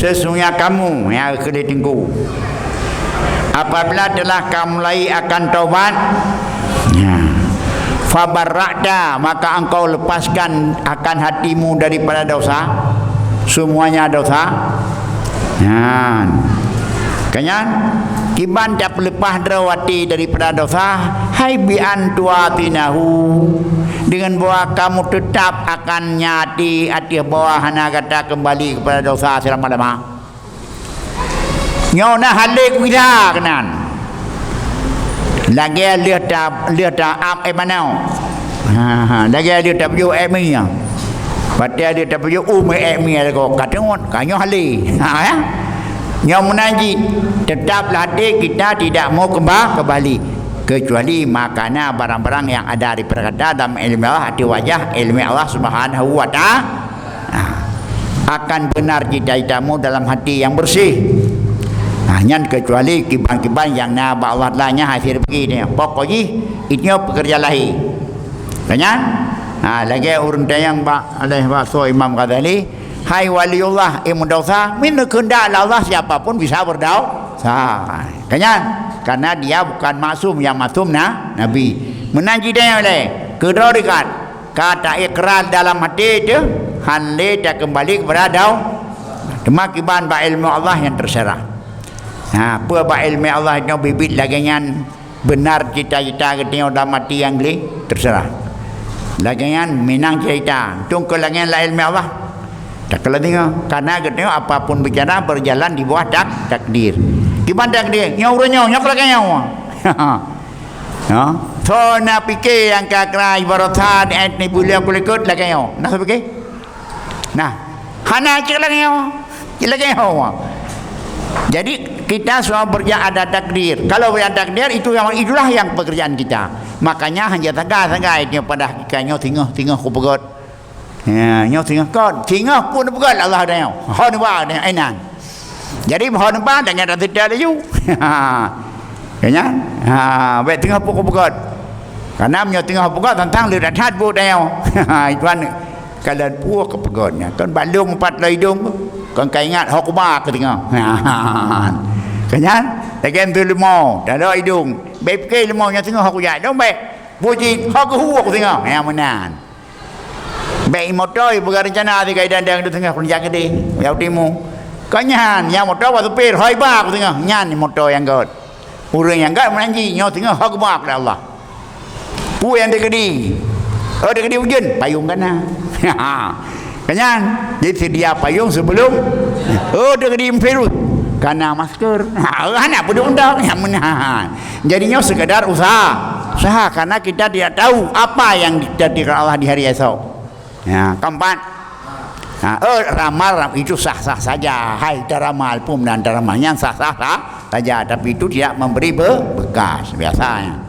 sesungguhnya kamu yang kelitingku apabila telah kamu mulai akan taubat, fabarra'ta, maka engkau lepaskan akan hatimu daripada dosa, semuanya dosa. Kanyan kiban tak lepas drawati daripada dosa, hai bi antuatinahu, dengan bahwa kamu tetap akan nyati hati bahwa hana kata kembali kepada dosa selama-lama. Nyona halik bila kenan lagi lihat up manau lagi lihat baju emi ya batia lihat baju emi ada kok katengon kanyo hali ya yang menanji tetaplah hati kita tidak mau kembali kecuali makana barang-barang yang ada di perkata dalam ilmu Allah, hati wajah ilmu Allah Subhanahu wa ta'ala akan benar cita-citamu dalam hati yang bersih. Hanya kecuali kiban-kiban yang naba Allah lahnya hasil begini pokoknya itu pekerja lahi banyak. Lagi urun tayang alaihi wasallam Imam Ghazali, hai waliullah imudausa min kehendak Allah siapapun bisa berdosa. Karena dia bukan maksum, yang maksum Nabi. Menanji dia oleh kedua dekat kata ikrar dalam hati itu hande tak kembali kepada demakiban ba ilmu Allah yang terserah. Apa ba ilmu Allah itu bibit lagi yang benar cita-cita kita dalam hati yang terserah. Lagian minang cerita tunggu lagian la ilmu Allah tak kala tengok karena kita apapun bicara berjalan di bawah takdir gimana takdir nyauranya nyak lagi nyawa so na fikir yang kakra ibaratkan ni boleh aku ikut lagi nyawa nak fikir hana cek lagi nyawa. Jadi kita semua berjaya ada takdir. Kalau ada takdir itulah yang pekerjaan kita. Makanya hanya tengah itu pada hakikatnya tinggal ku pegot. Nyo tinggal kon, tinggal pun pegot Allah ada nyo. Hon ba ada enan. Jadi hon ba dengan tidak ada you. Kanya? Baik tinggal ku pegot. Karena nyo tinggal pegot tentang lihat hat bu dah. Ituan kalau puak ke pegotnya kan balung 4 hidung. Kan kau ingat hok ba ke tengah. Kanya? Lagi tu lemau, dah ada hidung. Baik ke lemau nya tengah aku jat. Dong baik. Puji hok huak tengah. Yang menan. Baik motor berencana di kaidan dang tengah kunjang gede. Yau timu. Kanya yang motor waktu pir hoi ba ke tengah. Nyan motor yang god. Urang yang god menanji nya tengah hok ba ke Allah. Pu yang dekedi. Dekedi hujan payung kana. Kanyan, jadi sedia payung sebelum dia kena imperut karena masker anak pedundang yang menahan jadinya sekadar usaha karena kita tidak tahu apa yang ditakdirkan Allah di hari esok. Keempat, ramal itu sah-sah saja. Hai ramal pun dan ramalnya sah-sah saja, tapi itu tidak memberi bekas biasanya.